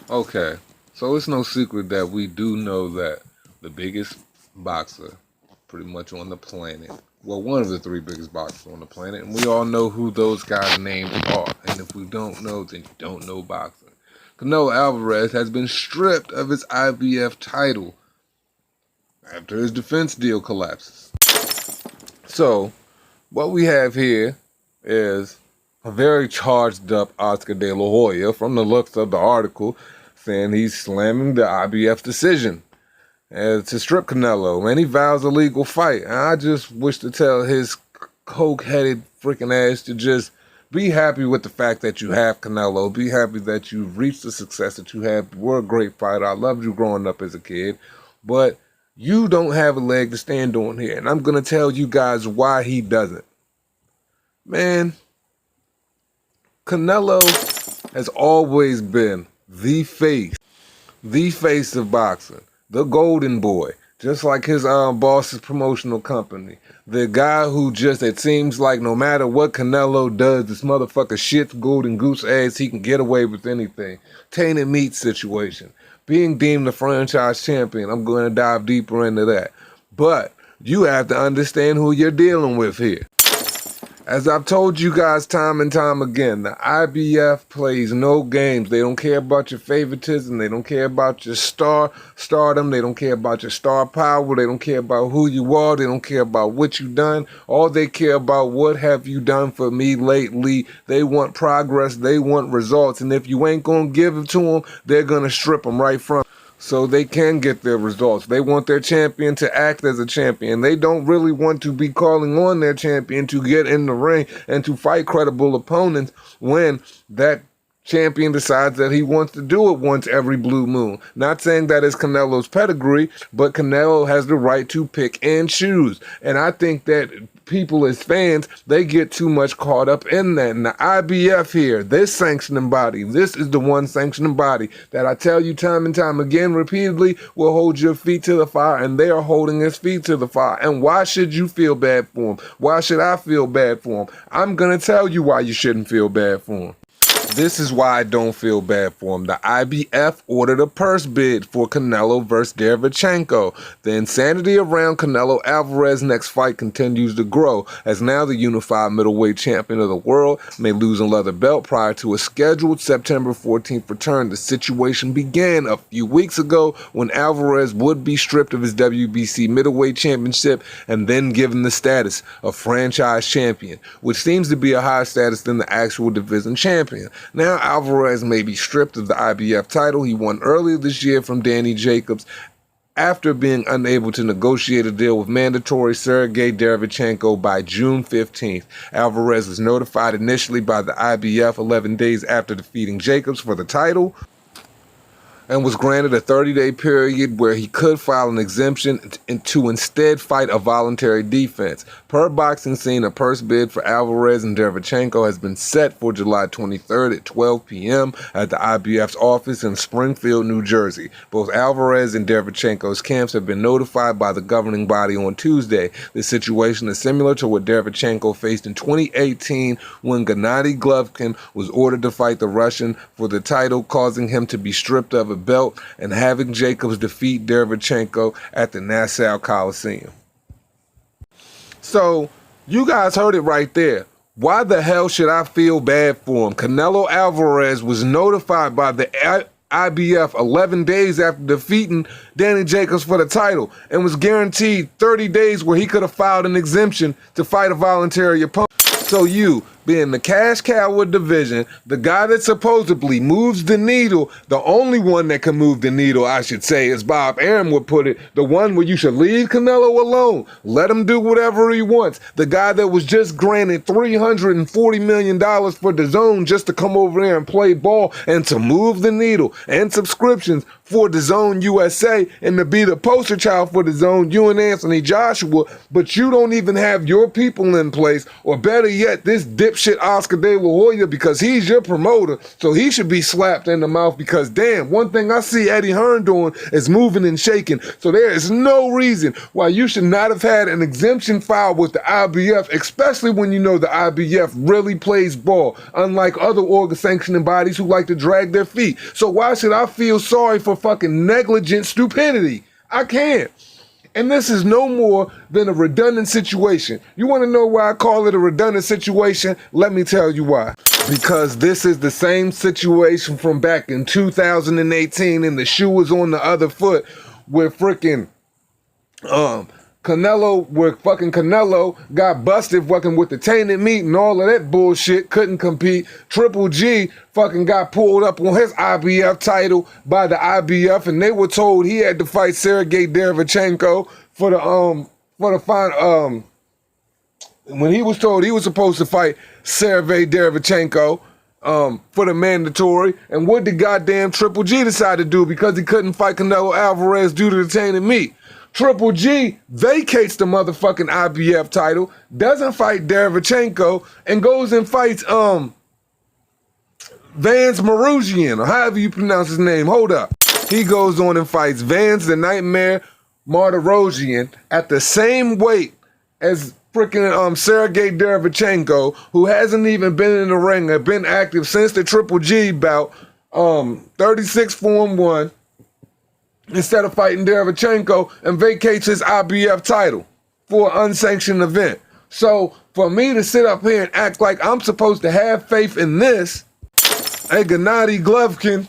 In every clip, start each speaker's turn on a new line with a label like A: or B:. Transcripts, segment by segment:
A: Okay, so it's no secret that we do know that the biggest boxer pretty much on the planet, well, one of the three biggest boxers on the planet, and we all know who those guys' names are. And if we don't know, then you don't know boxing. Canelo Alvarez has been stripped of his IBF title after his defense deal collapses. So, what we have here is a very charged up Oscar De La Hoya, from the looks of the article, saying he's slamming the IBF decision to strip Canelo. Man, he vows a legal fight. And I just wish to tell his coke-headed freaking ass to just be happy with the fact that you have Canelo. Be happy that you've reached the success that you have. You were a great fighter. I loved you growing up as a kid. But you don't have a leg to stand on here. And I'm going to tell you guys why he doesn't. Man, Canelo has always been the face of boxing, the golden boy, just like his boss's promotional company. The guy who just, it seems like no matter what Canelo does, this motherfucker shits golden goose ass, he can get away with anything. Tainted meat situation. Being deemed the franchise champion, I'm going to dive deeper into that. But you have to understand who you're dealing with here. As I've told you guys time and time again, the IBF plays no games. They don't care about your favoritism. They don't care about your stardom. They don't care about your star power. They don't care about who you are. They don't care about what you've done. All they care about, what have you done for me lately? They want progress. They want results. And if you ain't going to give it to them, they're going to strip them right from so they can get their results. They want their champion to act as a champion. They don't really want to be calling on their champion to get in the ring and to fight credible opponents when that champion decides that he wants to do it once every blue moon. Not saying that is Canelo's pedigree, but Canelo has the right to pick and choose. And I think that people as fans, they get too much caught up in that. And the IBF here, this sanctioning body, this is the one sanctioning body that I tell you time and time again repeatedly will hold your feet to the fire, and they are holding his feet to the fire. And why should you feel bad for him? Why should I feel bad for him? I'm going to tell you why you shouldn't feel bad for him. This is why I don't feel bad for him. The IBF ordered a purse bid for Canelo versus Derevyanchenko. The insanity around Canelo Alvarez's next fight continues to grow, as now the unified middleweight champion of the world may lose another belt prior to a scheduled September 14th return. The situation began a few weeks ago when Alvarez would be stripped of his WBC middleweight championship and then given the status of franchise champion, which seems to be a higher status than the actual division champion. Now Alvarez may be stripped of the IBF title he won earlier this year from Danny Jacobs after being unable to negotiate a deal with mandatory Sergey Derevyanchenko by June 15th. Alvarez was notified initially by the IBF 11 days after defeating Jacobs for the title, and was granted a 30-day period where he could file an exemption to instead fight a voluntary defense. Per Boxing Scene, a purse bid for Alvarez and Derevyanchenko has been set for July 23rd at 12 p.m. at the IBF's office in Springfield, New Jersey. Both Alvarez and Derevyanchenko's camps have been notified by the governing body on Tuesday. This situation is similar to what Derevyanchenko faced in 2018 when Gennady Golovkin was ordered to fight the Russian for the title, causing him to be stripped of a belt and having Jacobs defeat Derevyanchenko at the Nassau Coliseum. So, you guys heard it right there. Why the hell should I feel bad for him? Canelo Alvarez was notified by the IBF 11 days after defeating Danny Jacobs for the title and was guaranteed 30 days where he could have filed an exemption to fight a voluntary opponent. So you, being the cash cow of division, the guy that supposedly moves the needle, the only one that can move the needle, I should say, as Bob Arum would put it, the one where you should leave Canelo alone, let him do whatever he wants. The guy that was just granted $340 million for DAZN just to come over there and play ball and to move the needle, and subscriptions for DAZN USA, and to be the poster child for DAZN, you and Anthony Joshua, but you don't even have your people in place, or better yet, this dipshit dipshit Oscar De La Hoya because he's your promoter, so he should be slapped in the mouth because, damn, one thing I see Eddie Hearn doing is moving and shaking. So there is no reason why you should not have had an exemption filed with the IBF, especially when you know the IBF really plays ball, unlike other organ sanctioning bodies who like to drag their feet. So why should I feel sorry for fucking negligent stupidity? I can't. And this is no more than a redundant situation. You want to know why I call it a redundant situation? Let me tell you why. Because this is the same situation from back in 2018 and the shoe was on the other foot where freaking Canelo got busted fucking with the tainted meat and all of that bullshit, couldn't compete. Triple G fucking got pulled up on his IBF title by the IBF, and they were told he had to fight Sergey Derevchenko for the final, when he was told he was supposed to fight Sergey Derevchenko for the mandatory. And what did goddamn Triple G decide to do because he couldn't fight Canelo Alvarez due to the tainted meat? Triple G vacates the motherfucking IBF title, doesn't fight Derevchenko, and goes and fights Vance Marushian, or however you pronounce his name. Hold up. He goes on and fights Vance the Nightmare Martirosyan at the same weight as freaking Sergey Derevchenko, who hasn't even been in the ring, have been active since the Triple G bout, 36-1. Instead of fighting Derevchenko, and vacates his IBF title for an unsanctioned event. So for me to sit up here and act like I'm supposed to have faith in this, a Gennady Golovkin,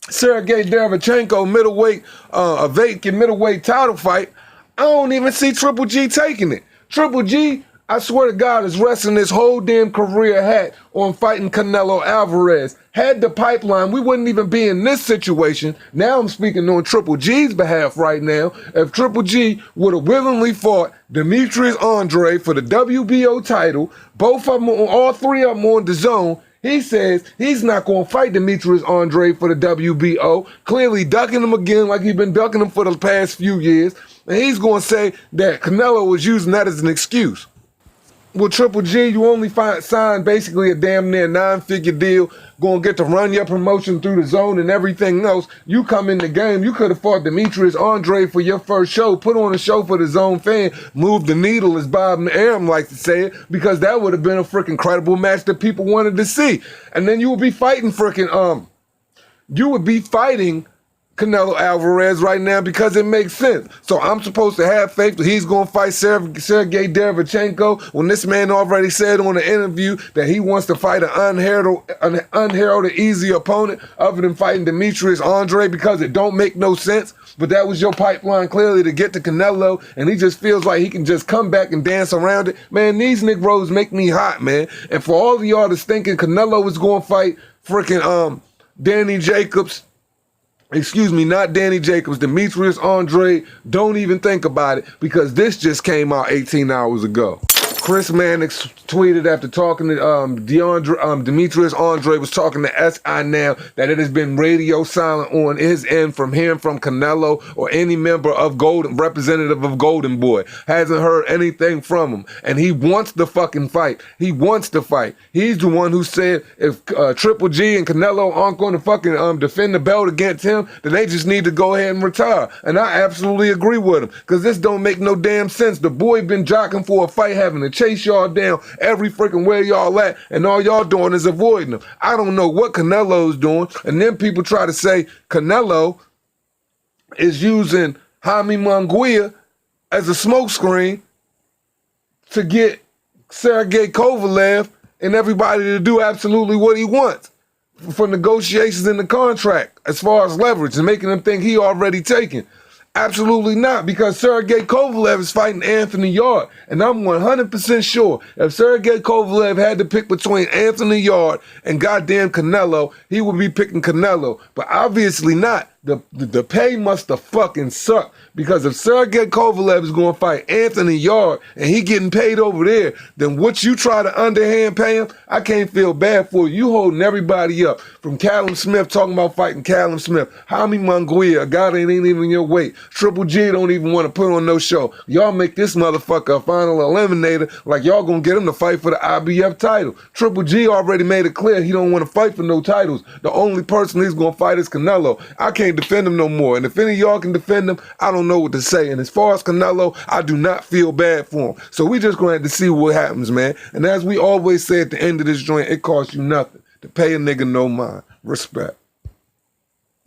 A: Sergey Derevchenko middleweight, a vacant middleweight title fight, I don't even see Triple G taking it. Triple G, I swear to God, is resting his whole damn career hat on fighting Canelo Alvarez. Had the pipeline, we wouldn't even be in this situation. Now I'm speaking on Triple G's behalf right now. If Triple G would have willingly fought Demetrius Andre for the WBO title, both of them, all three of them on DAZN, he says he's not going to fight Demetrius Andre for the WBO, clearly ducking him again like he's been ducking him for the past few years. And he's going to say that Canelo was using that as an excuse. With Triple G, you only sign basically a damn near 9-figure deal, going to get to run your promotion through the zone and everything else. You come in the game, you could have fought Demetrius Andre for your first show, put on a show for the zone fan, move the needle, as Bob Arum likes to say it, because that would have been a freaking credible match that people wanted to see. And then you would be fighting Canelo Alvarez right now because it makes sense. So I'm supposed to have faith that he's going to fight Sergey Derevchenko when this man already said on the interview that he wants to fight an unheralded easy opponent other than fighting Demetrius Andre because it don't make no sense. But that was your pipeline clearly to get to Canelo, and he just feels like he can just come back and dance around it. Man, these Negroes make me hot, man. And for all of y'all that's thinking Canelo is going to fight freaking Danny Jacobs, excuse me, not Danny Jacobs, Demetrius Andre, don't even think about it because this just came out 18 hours ago. Chris Mannix tweeted after talking to Demetrius Andre was talking to SI now that it has been radio silent on his end from hearing from Canelo or any member of representative of Golden Boy. Hasn't heard anything from him. And he wants the fucking fight. He wants to fight. He's the one who said if Triple G and Canelo aren't going to fucking defend the belt against him, then they just need to go ahead and retire. And I absolutely agree with him because this don't make no damn sense. The boy been jockeying for a fight, having to chase y'all down every freaking where y'all at, and all y'all doing is avoiding them. I don't know what Canelo's doing, and then people try to say Canelo is using Jaime Munguia as a smokescreen to get Sergey Kovalev and everybody to do absolutely what he wants for negotiations in the contract as far as leverage and making them think he already taken. Absolutely not, because Sergey Kovalev is fighting Anthony Yard, and I'm 100% sure if Sergey Kovalev had to pick between Anthony Yard and goddamn Canelo, he would be picking Canelo, but obviously not, The pay must have fucking sucked, because if Sergey Kovalev is going to fight Anthony Yard and he getting paid over there, then what you try to underhand pay him, I can't feel bad for you. You holding everybody up, from Callum Smith talking about fighting Callum Smith, Jaime Munguia, a guy that ain't even your weight. Triple G don't even want to put on no show. Y'all make this motherfucker a final eliminator like y'all gonna get him to fight for the IBF title. Triple G already made it clear he don't want to fight for no titles. The only person he's gonna fight is Canelo. I can't defend him no more. And if any of y'all can defend him, I don't know what to say. And as far as Canelo, I do not feel bad for him. So we just gonna have to see what happens, man. And as we always say at the end of this joint, it costs you nothing to pay a nigga no mind. Respect.